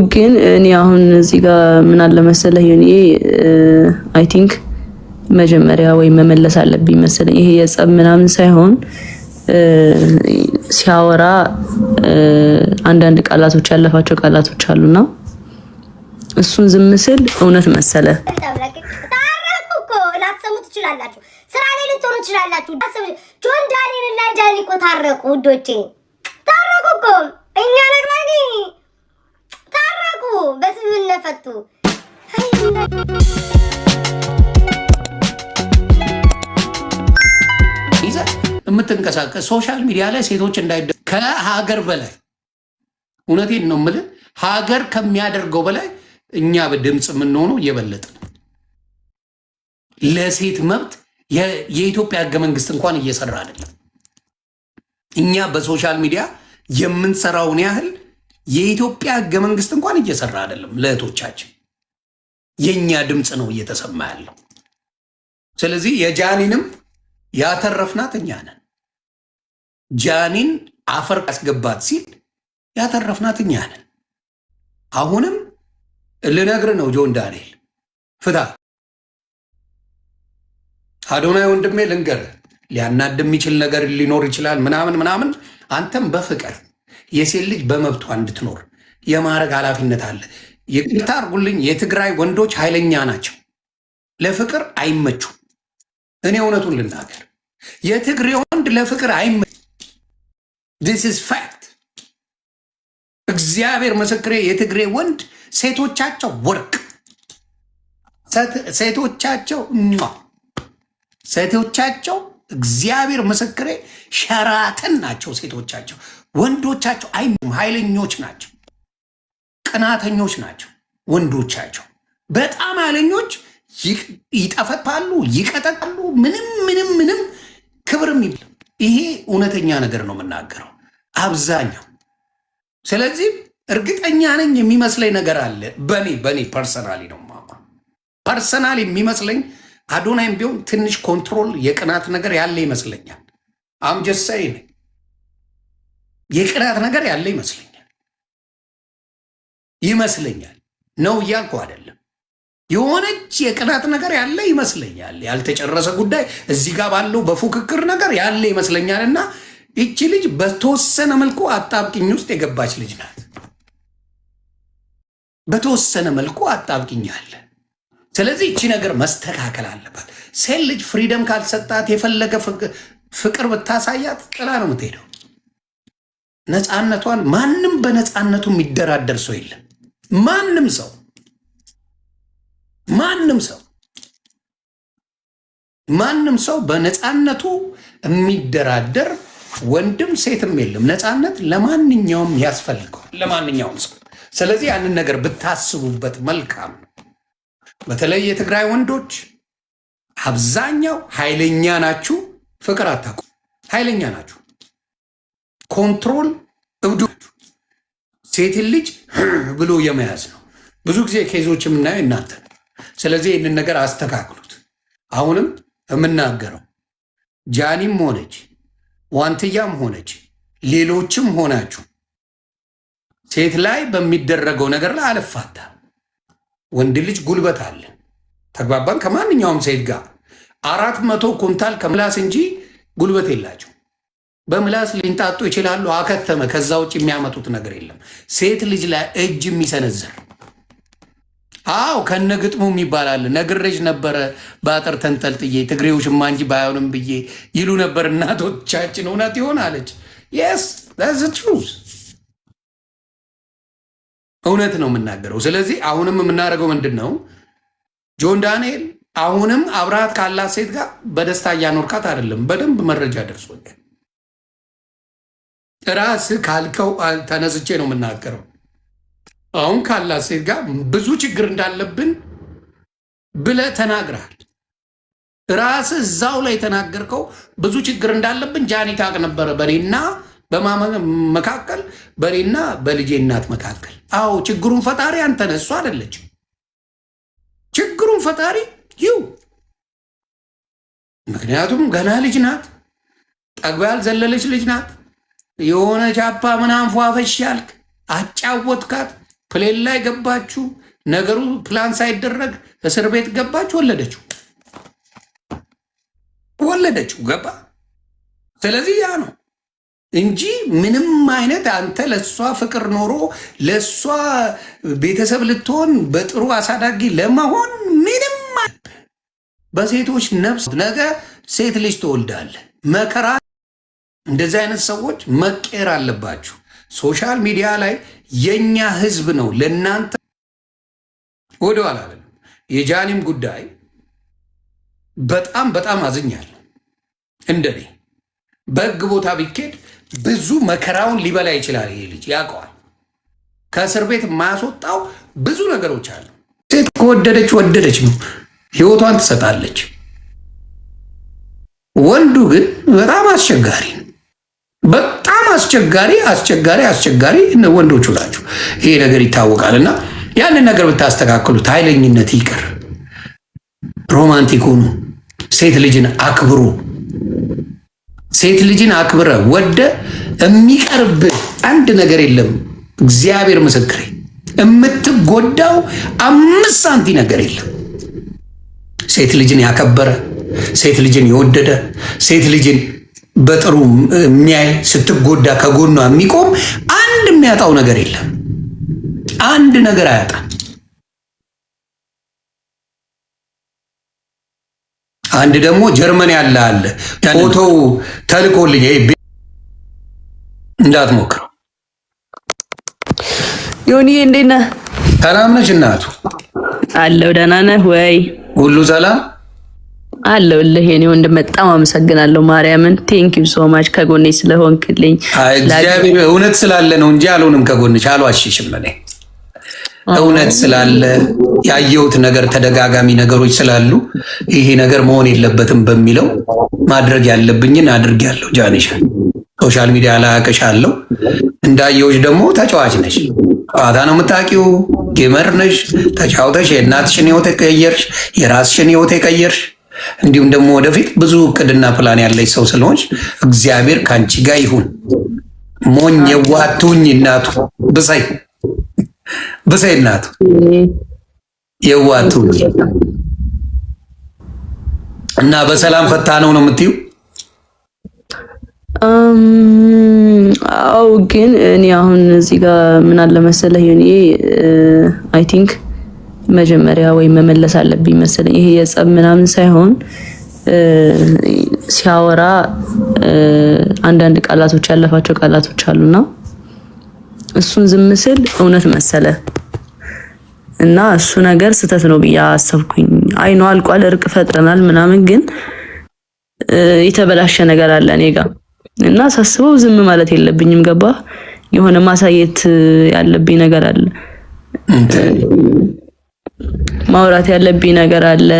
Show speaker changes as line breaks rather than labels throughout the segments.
ግን እኔ አሁን እዚህ ጋር ምን አለ መሰለህ ዮኒ አይ ቲንክ መጀመሪያ ወይ መመለስ አለብኝ መሰለኝ። ይሄ የጸብ ምናምን ሳይሆን ሲያወራ አንዳንድ ቃላቶች ያለፋቸው ቃላቶች አሉና እሱን ዝም ስል እውነት መሰለ።
ታረቁ እኮ ላትሰሙ ትችላላችሁ። ስራ ላይ ልትሆኑ ትችላላችሁ። ጆን ዳንኤል እና ጃኒ እኮ ታረቁ ውዶቼ፣ ታረቁ እኮ እኛ ነግማኒ ታረቁ፣ በስምምነት ፈቱ።
የምትንቀሳቀስ ሶሻል ሚዲያ ላይ ሴቶች እንዳይደ ከሀገር በላይ እውነቴን ነው የምልህ፣ ሀገር ከሚያደርገው በላይ እኛ በድምፅ የምንሆነው እየበለጠ ነው። ለሴት መብት የኢትዮጵያ ህገ መንግስት እንኳን እየሰራ አይደለም። እኛ በሶሻል ሚዲያ የምንሰራውን ያህል የኢትዮጵያ ህገ መንግስት እንኳን እየሰራ አይደለም። ለእህቶቻችን የእኛ ድምፅ ነው እየተሰማ ያለው። ስለዚህ የጃኒንም ያተረፍናት እኛ ነን። ጃኒን አፈር ያስገባት ሲል ያተረፍናት እኛ ነን። አሁንም ልነግር ነው ጆን ዳንኤል ፍታ። አዶናይ ወንድሜ ልንገር፣ ሊያናድ የሚችል ነገር ሊኖር ይችላል ምናምን ምናምን። አንተም በፍቅር የሴት ልጅ በመብቷ እንድትኖር የማድረግ ኃላፊነት አለ። ይቅርታ አድርጉልኝ፣ የትግራይ ወንዶች ኃይለኛ ናቸው፣ ለፍቅር አይመቹም። እኔ እውነቱን ልናገር፣ የትግሬ ወንድ ለፍቅር አይመ This is fact። እግዚአብሔር ምስክሬ፣ የትግሬ ወንድ ሴቶቻቸው ወርቅ፣ ሴቶቻቸው እግዚአብሔር ምስክሬ ሸራተን ናቸው። ሴቶቻቸው ወንዶቻቸው አይም ኃይለኞች ናቸው፣ ቅናተኞች ናቸው። ወንዶቻቸው በጣም ኃይለኞች፣ ይጠፈታሉ፣ ይቀጠቃሉ። ምንም ክብርም ይብል። ይሄ እውነተኛ ነገር ነው የምናገረው አብዛኛው። ስለዚህ እርግጠኛ ነኝ የሚመስለኝ ነገር አለ። በኔ ፐርሰናሊ ነው ፐርሰናል የሚመስለኝ አዶናይም ቢሆን ትንሽ ኮንትሮል የቅናት ነገር ያለ ይመስለኛል። አምጀሳይ የቅናት ነገር ያለ ይመስለኛል ነው እያልኩ አይደለም። የሆነች የቅናት ነገር ያለ ይመስለኛል። ያልተጨረሰ ጉዳይ እዚህ ጋር ባለው በፉክክር ነገር ያለ ይመስለኛል። እና ይቺ ልጅ በተወሰነ መልኩ አጣብቂኝ ውስጥ የገባች ልጅ ናት። በተወሰነ መልኩ አጣብቂኝ አለ። ስለዚህ ይቺ ነገር መስተካከል አለባት። ሴት ልጅ ፍሪደም ካልሰጣት የፈለገ ፍቅር ብታሳያት ጥላ ነው የምትሄደው። ነፃነቷን ማንም በነፃነቱ የሚደራደር ሰው የለም። ማንም ሰው በነፃነቱ የሚደራደር ወንድም ሴትም የለም። ነፃነት ለማንኛውም ያስፈልገዋል፣ ለማንኛውም ሰው። ስለዚህ ያንን ነገር ብታስቡበት መልካም ነው። በተለይ የትግራይ ወንዶች አብዛኛው ኃይለኛ ናችሁ፣ ፍቅር አታውቁ። ኃይለኛ ናችሁ፣ ኮንትሮል እብዱ። ሴትን ልጅ ብሎ የመያዝ ነው ብዙ ጊዜ ኬዞች የምናየው እናንተ። ስለዚህ ይህንን ነገር አስተካክሉት። አሁንም የምናገረው ጃኒም ሆነች ዋንትያም ሆነች ሌሎችም ሆናችሁ ሴት ላይ በሚደረገው ነገር ላይ አልፋታ። ወንድ ልጅ ጉልበት አለ፣ ተግባባን። ከማንኛውም ሴት ጋር 400 ኩንታል ከምላስ እንጂ ጉልበት የላቸው። በምላስ ሊንጣጡ ይችላሉ፣ አከተመ። ከዛ ውጭ የሚያመጡት ነገር የለም። ሴት ልጅ ላይ እጅ የሚሰነዝር አዎ ከነግጥሙ ይባላል። ነግሬሽ ነበረ በአጥር ተንጠልጥዬ ትግሬውሽማ እንጂ ባይሆንም ብዬ ይሉ ነበር እናቶቻችን። እውነት ይሆን አለች። የስ ትሩዝ እውነት ነው የምናገረው። ስለዚህ አሁንም የምናደርገው ምንድን ነው? ጆን ዳንኤል አሁንም አብረሃት ካላት ሴት ጋር በደስታ እያኖርካት አይደለም። በደንብ መረጃ ደርሶኛል። ራስህ ካልከው ተነስቼ ነው የምናገረው። አሁን ካላት ሴት ጋር ብዙ ችግር እንዳለብን ብለህ ተናግረሃል። ራስህ እዛው ላይ የተናገርከው ብዙ ችግር እንዳለብን ጃኒ ታውቅ ነበረ፣ በኔና መካከል፣ በኔና በልጄ እናት መካከል። አዎ ችግሩን ፈጣሪ አንተ ነህ፣ እሱ አይደለችም። ችግሩን ፈጣሪ ይው። ምክንያቱም ገና ልጅ ናት፣ ጠግባ ያልዘለለች ልጅ ናት። የሆነ ቻፓ ምናምን ፏፈሽ ያልክ አጫወትካት። ፕሌን ላይ ገባችሁ፣ ነገሩ ፕላን ሳይደረግ እስር ቤት ገባችሁ፣ ወለደችው ገባ። ስለዚህ ያ ነው እንጂ ምንም አይነት አንተ ለሷ ፍቅር ኖሮ ለሷ ቤተሰብ ልትሆን በጥሩ አሳዳጊ ለመሆን ምንም በሴቶች ነፍስ ነገ ሴት ልጅ ትወልዳለህ። መከራ እንደዚህ አይነት ሰዎች መቀየር አለባችሁ። ሶሻል ሚዲያ ላይ የኛ ህዝብ ነው ለእናንተ ወደኋላ አለ። የጃኒም ጉዳይ በጣም አዝኛለሁ። እንደኔ በህግ ቦታ ቢኬድ ብዙ መከራውን ሊበላ ይችላል። ይሄ ልጅ ያውቀዋል። ከእስር ቤት የማያስወጣው ብዙ ነገሮች አሉ። ሴት ከወደደች ነው ህይወቷን ትሰጣለች። ወንዱ ግን በጣም አስቸጋሪ ነው። በጣም አስቸጋሪ ወንዶቹ ናቸው። ይሄ ነገር ይታወቃል። እና ያንን ነገር ብታስተካክሉት፣ ኃይለኝነት ይቅር፣ ሮማንቲክ ሁኑ፣ ሴት ልጅን አክብሩ። ሴት ልጅን አክብረ ወደ የሚቀርብ አንድ ነገር የለም። እግዚአብሔር ምስክሬ፣ የምትጎዳው 5 ሳንቲ ነገር የለም። ሴት ልጅን ያከበረ፣ ሴት ልጅን የወደደ፣ ሴት ልጅን በጥሩ የሚያይ፣ ስትጎዳ ከጎኗ የሚቆም አንድ የሚያጣው ነገር የለም። አንድ ነገር አያጣም። አንድ ደግሞ ጀርመን ያለ አለ ፎቶው ተልኮልኝ እንዳትሞክረው።
ዮኒ እንዴት ነህ?
ሰላም ነሽ እናቱ?
አለው። ደህና ነህ ወይ?
ሁሉ ሰላም
አለሁልህ የኔ ወንድም። በጣም አመሰግናለሁ ማርያምን። ቴንክ ዩ ሶ ማች ከጎኔ ስለሆንክልኝ።
እግዚአብሔር እውነት ስላለ ነው እንጂ አልሆንም ከጎንሽ አልዋሽሽም። እኔ እውነት ስላለ ያየሁት ነገር ተደጋጋሚ ነገሮች ስላሉ ይሄ ነገር መሆን የለበትም በሚለው ማድረግ ያለብኝን አድርጌያለሁ። ጃኒሻ ሶሻል ሚዲያ ላይ አውቅሻለሁ። እንዳየሁሽ ደግሞ ተጫዋች ነሽ፣ ጨዋታ ነው የምታውቂው፣ ጌመር ነሽ። ተጫውተሽ የእናትሽን ህይወት የቀየርሽ፣ የራስሽን ህይወት የቀየርሽ፣ እንዲሁም ደግሞ ወደፊት ብዙ እቅድና ፕላን ያለች ሰው ስለሆንሽ እግዚአብሔር ከአንቺ ጋር ይሁን። ሞኝ የዋቱኝ እናቱ ብሰይ እናቱ የዋቱኝ እና በሰላም ፈታ ነው የምትዩ?
አው ግን እኔ አሁን እዚህ ጋር ምን አለ መሰለህ ዮኒ፣ አይ ቲንክ መጀመሪያ ወይ መመለስ አለብኝ መሰለኝ። ይሄ የጸብ ምናምን ሳይሆን ሲያወራ አንዳንድ ቃላቶች ያለፋቸው ቃላቶች አሉና እሱን ዝም ስል እውነት መሰለ እና እሱ ነገር ስተት ነው ብዬ አሰብኩኝ። አይ ነው አልቋል፣ እርቅ ፈጥረናል ምናምን፣ ግን የተበላሸ ነገር አለ እኔ ጋር እና ሳስበው ዝም ማለት የለብኝም። ገባ? የሆነ ማሳየት ያለብኝ ነገር አለ፣ ማውራት ያለብኝ ነገር አለ፣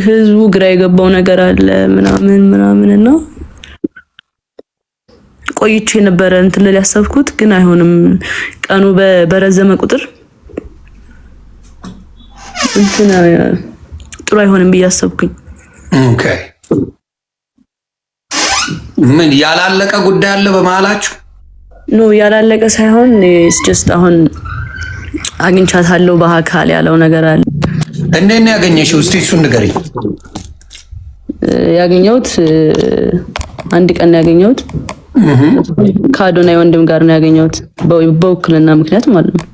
ህዝቡ ግራ የገባው ነገር አለ ምናምን እና ቆይቼ ነበረ እንትን ልል ያሰብኩት፣ ግን አይሆንም። ቀኑ በረዘመ ቁጥር እንትን ጥሩ አይሆንም ብዬ አሰብኩኝ።
ኦኬ። ምን ያላለቀ ጉዳይ አለ በመሀላችሁ?
ኖ ያላለቀ ሳይሆን ጀስት አሁን አግኝቻታለሁ በአካል ያለው ነገር አለ።
እንዴት ነው ያገኘሽው? እስቲ እሱን ንገሪኝ።
ያገኘሁት አንድ ቀን ያገኘሁት ከአዶናይ ወንድም ጋር ነው ያገኘሁት፣ በውክልና ምክንያት ማለት ነው።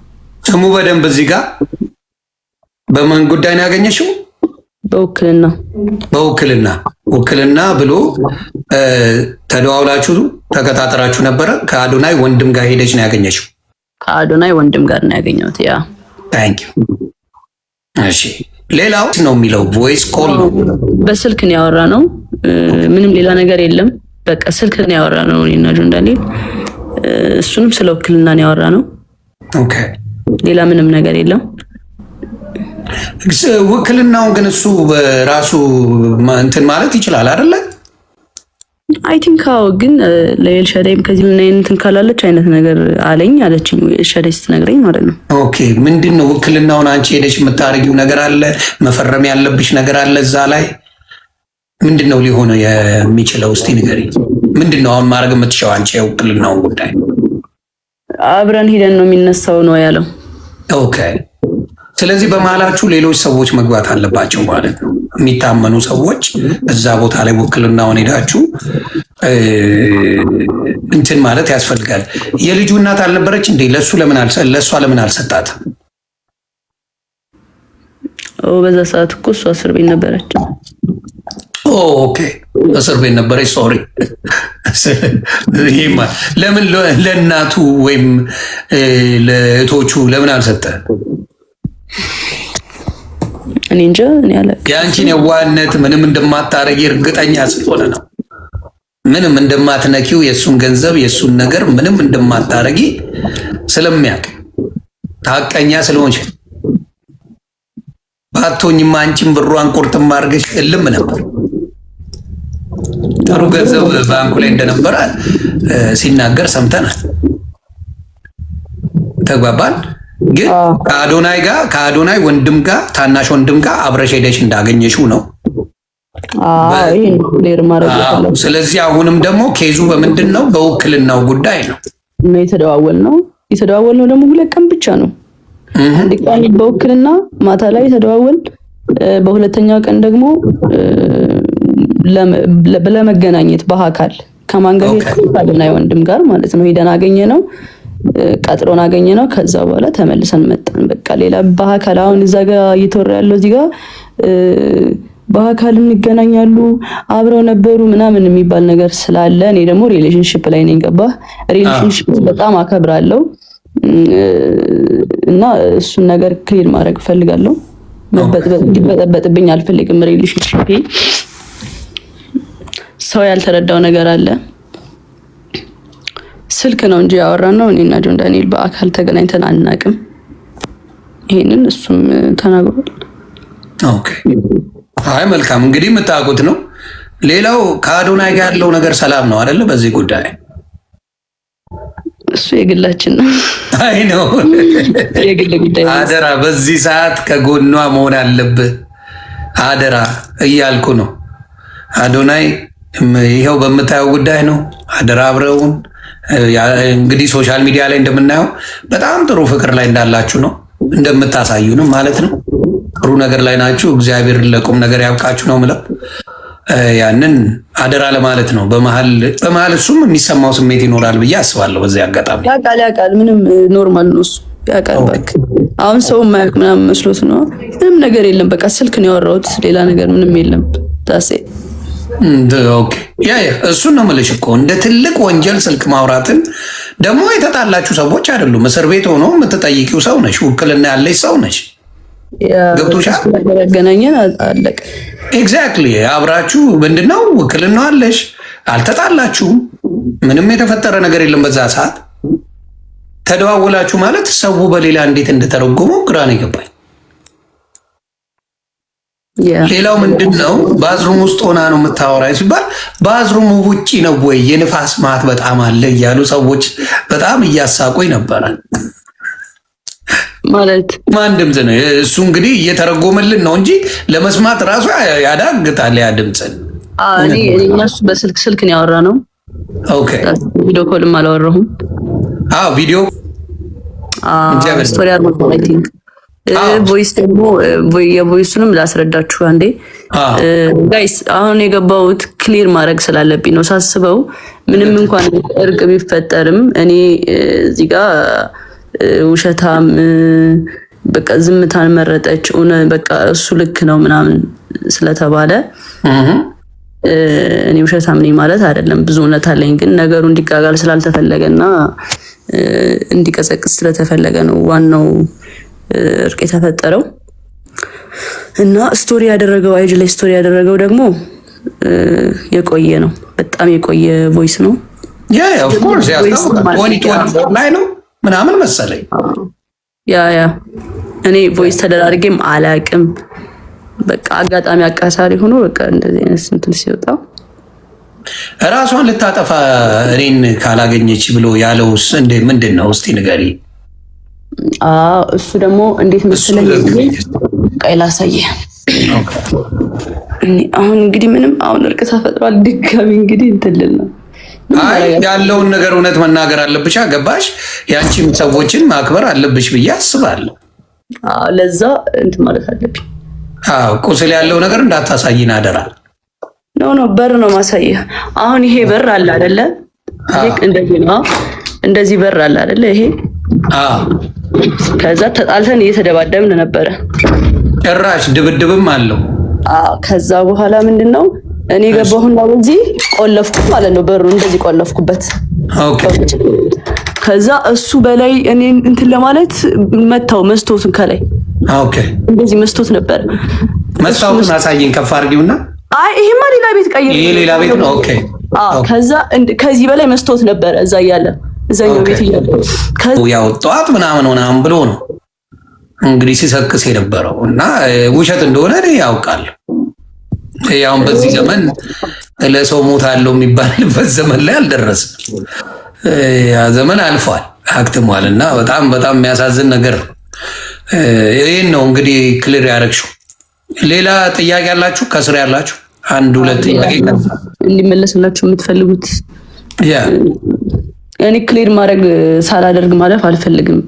ስሙ በደንብ እዚህ ጋር በማን ጉዳይ ነው ያገኘሽው? ውክልና ብሎ ተደዋውላችሁ ተከታተራችሁ ነበረ? ከአዶናይ ወንድም ጋር ሄደች ነው ያገኘሽው?
ከአዶናይ ወንድም ጋር ነው ያገኘሁት። ያ
ታንክ ዩ። እሺ ሌላው ነው የሚለው ቮይስ ኮል ነው፣
በስልክ ነው ያወራ ነው። ምንም ሌላ ነገር የለም። በቃ ስልክ ነው ያወራ ነው እኔና ጆን ዳንኤል። እሱንም ስለ ውክልና ነው ያወራ ነው።
ኦኬ
ሌላ ምንም ነገር የለም።
ውክልናውን ግን እሱ በራሱ እንትን ማለት ይችላል አይደለ?
አይ ቲንክ አዎ። ግን ለኤልሻዳይም ከዚህ ምን እንትን ካላለች አይነት ነገር አለችኝ ኤልሻዳይ ስትነግረኝ ማለት ነው።
ኦኬ ምንድን ነው ውክልናውን አንቺ ሄደሽ የምታደርጊው ነገር አለ? መፈረም ያለብሽ ነገር አለ እዛ ላይ? ምንድን ነው ሊሆነ የሚችለው? እስቲ ንገሪኝ። ምንድን ነው አሁን ማድረግ የምትችለው አንቺ የውክልናውን ጉዳይ?
አብረን ሄደን ነው የሚነሳው ነው ያለው።
ኦኬ። ስለዚህ በመሀላችሁ ሌሎች ሰዎች መግባት አለባቸው ማለት ነው። የሚታመኑ ሰዎች እዛ ቦታ ላይ ውክልናውን ሄዳችሁ እንትን ማለት ያስፈልጋል። የልጁ እናት አልነበረች እንዴ? ለእሷ ለምን አልሰጣት?
በዛ ሰዓት እኮ እሷ እስር ቤት ነበረች።
ኦኬ፣ እስር ቤት ነበረች። ሶሪ። ይሄማ ለምን ለእናቱ ወይም ለእህቶቹ ለምን አልሰጠ?
እኔ እንጃ። እኔ ያለ
የአንቺን የዋህነት ምንም እንደማታረጊ እርግጠኛ ስለሆነ ነው። ምንም እንደማትነኪው የእሱን ገንዘብ የእሱን ነገር ምንም እንደማታረጊ ስለሚያውቅ ታቀኛ ስለሆንሽ ባቶኝማ አንቺን ብሯን ቁርጥም አድርገሽ እልም ነበር። ጥሩ ገንዘብ ባንኩ ላይ እንደነበረ ሲናገር ሰምተናል። ተግባባን። ግን ከአዶናይ ወንድም ጋር ታናሽ ወንድም ጋር አብረሽ ሄደሽ እንዳገኘሽው ነው። ስለዚህ አሁንም ደግሞ ኬዙ በምንድን ነው? በውክልናው ጉዳይ ነው
የተደዋወልነው ደግሞ 2 ቀን ብቻ ነው። አንድ ቀን በውክልና ማታ ላይ ተደዋወል፣ በሁለተኛው ቀን ደግሞ ለመገናኘት በአካል ከማን ጋር ከአዶናይ ወንድም ጋር ማለት ነው ሄደን አገኘ ነው፣ ቀጥሮን አገኘ ነው። ከዛ በኋላ ተመልሰን መጣን። በቃ ሌላ በአካል አሁን እዛ ጋር እየተወራ ያለው እዚህ ጋር በአካል እንገናኛሉ አብረው ነበሩ ምናምን የሚባል ነገር ስላለ እኔ ደግሞ ሪሌሽንሺፕ ላይ ነኝ። ገባህ? ሪሌሽንሺፕ በጣም አከብራለሁ እና እሱን ነገር ክሊር ማድረግ ፈልጋለሁ። እንዲበጠበጥብኝ አልፈልግም። ሪሌሽንሺፕ ሰው ያልተረዳው ነገር አለ። ስልክ ነው እንጂ ያወራነው እኔና ጆን ዳንኤል በአካል ተገናኝተን አናውቅም። ይሄንን እሱም ተናግሯል።
ኦኬ። አይ መልካም፣ እንግዲህ የምታውቁት ነው። ሌላው ከአዶናይ ጋር ያለው ነገር ሰላም ነው አይደለ? በዚህ ጉዳይ
እሱ የግላችን ነው።
አይ ነው
የግል ጉዳይ።
አደራ በዚህ ሰዓት ከጎኗ መሆን አለብህ። አደራ እያልኩ ነው። አዶናይ ይኸው በምታየው ጉዳይ ነው። አደራ አብረውን እንግዲህ ሶሻል ሚዲያ ላይ እንደምናየው በጣም ጥሩ ፍቅር ላይ እንዳላችሁ ነው እንደምታሳዩንም ማለት ነው። ጥሩ ነገር ላይ ናችሁ። እግዚአብሔር ለቁም ነገር ያብቃችሁ ነው የምለው። ያንን አደራ ለማለት ነው። በመሀል እሱም የሚሰማው ስሜት ይኖራል ብዬ አስባለሁ። በዚህ አጋጣሚ
ያውቃል። ምንም ኖርማል ነው እሱ ያውቃል። በቃ አሁን ሰው የማያውቅ ምናምን መስሎት ነው። ምንም ነገር የለም። በቃ ስልክ ነው ያወራሁት፣ ሌላ ነገር ምንም የለም። ታሴ
ኦኬ። እሱን ነው የምልሽ እኮ እንደ ትልቅ ወንጀል ስልክ ማውራትን ደግሞ የተጣላችሁ ሰዎች አይደሉም። እስር ቤት ሆኖ የምትጠይቂው ሰው ነሽ፣ ውክልና ያለሽ ሰው ነሽ። ገብቶሻል?
ያገናኘን አለቀ።
ኤግዛክትሊ። አብራችሁ ምንድነው ውክልና አለሽ፣ አልተጣላችሁም፣ ምንም የተፈጠረ ነገር የለም። በዛ ሰዓት ተደዋወላችሁ ማለት ሰው በሌላ እንዴት እንደተረጎመው ግራ ነው የገባኝ። ሌላው ምንድን ነው ባዝሩም ውስጥ ሆና ነው የምታወራኝ ሲባል ባዝሩሙ ውጪ ነው ወይ? የንፋስ ማት በጣም አለ እያሉ ሰዎች በጣም እያሳቁኝ ነበረ።
ማለት
ማን ድምፅ ነው እሱ? እንግዲህ እየተረጎመልን ነው እንጂ ለመስማት ራሱ ያዳግታል ያ ድምፅን።
እኔ እነሱ በስልክ ነው ያወራ ነው።
ኦኬ።
ቪዲዮ ኮልም አላወራሁም።
ቪዲዮ
ስቶሪ አይ ቲንክ ቮይስ ደግሞ የቮይሱንም ላስረዳችሁ አንዴ ጋይስ። አሁን የገባሁት ክሊር ማድረግ ስላለብኝ ነው ሳስበው። ምንም እንኳን እርቅ ቢፈጠርም እኔ እዚህ ጋር ውሸታም በቃ ዝምታን መረጠች በቃ እሱ ልክ ነው ምናምን ስለተባለ እኔ ውሸታም ነኝ ማለት አይደለም። ብዙ እውነት አለኝ። ግን ነገሩ እንዲጋጋል ስላልተፈለገና እንዲቀዘቅዝ ስለተፈለገ ነው ዋናው እርቅ የተፈጠረው። እና ስቶሪ ያደረገው አይጅ ላይ ስቶሪ ያደረገው ደግሞ የቆየ ነው፣ በጣም የቆየ ቮይስ ነው።
ኦፍ ኮርስ ላይ ነው ምናምን መሰለኝ።
እኔ ቮይስ ተደራርጌም አላቅም። በቃ አጋጣሚ አቃሳሪ ሆኖ በቃ እንደዚህ አይነት እንትን ሲወጣ
ራሷን ልታጠፋ እኔን ካላገኘች ብሎ ያለውስ ምንድን ነው? እስቲ ንገሪ።
እሱ ደግሞ እንዴት መሰለኝ ቀይ ላሳየ። አሁን እንግዲህ ምንም አሁን እርቅ ተፈጥሯል። ድጋሚ እንግዲህ እንትልል ነው
አይ ያለውን ነገር እውነት መናገር አለብሽ። ገባሽ? ያንቺም ሰዎችን ማክበር አለብሽ ብዬ አስባለሁ።
ለዛ እንትን ማለት አለብኝ።
ቁስል ያለው ነገር እንዳታሳይን አደራ።
ኖ በር ነው ማሳየህ። አሁን ይሄ በር አለ አይደለ? እንደዚህ ነው። እንደዚህ በር አለ አይደለ? ይሄ ከዛ ተጣልተን እየተደባደብን ነበረ።
ጭራሽ ድብድብም አለው።
ከዛ በኋላ ምንድነው እኔ ገባሁና በዚህ ቆለፍኩት ማለት ነው። በሩ እንደዚህ ቆለፍኩበት።
ኦኬ።
ከዛ እሱ በላይ እኔ እንትን ለማለት መታው መስቶቱን ከላይ።
ኦኬ።
እንደዚህ መስቶት ነበር።
መስታወቱን አሳየኝ ከፍ አድርጊውና።
አይ ይሄማ ሌላ ቤት ቀይር።
ይሄ ሌላ ቤት ነው። ኦኬ።
ከዛ ከዚህ በላይ መስቶት ነበር እዛ እያለ እዛኛው ቤት እያለ
ያው ጠዋት ምናምን ብሎ ነው እንግዲህ ሲሰክስ የነበረው እና ውሸት እንደሆነ እኔ ያውቃለሁ። ያው በዚህ ዘመን ለሰው ሞት አለው የሚባልበት ዘመን ላይ አልደረስም። ያ ዘመን አልፏል፣ አክትሟል። እና በጣም በጣም የሚያሳዝን ነገር ይሄን ነው እንግዲህ ክሊር ያደረግሽው። ሌላ ጥያቄ ያላችሁ ከስር ያላችሁ አንድ ሁለት ጥያቄ
እንዲመለስላችሁ የምትፈልጉት? እኔ ክሊር ማድረግ ሳላደርግ ማለፍ አልፈልግም።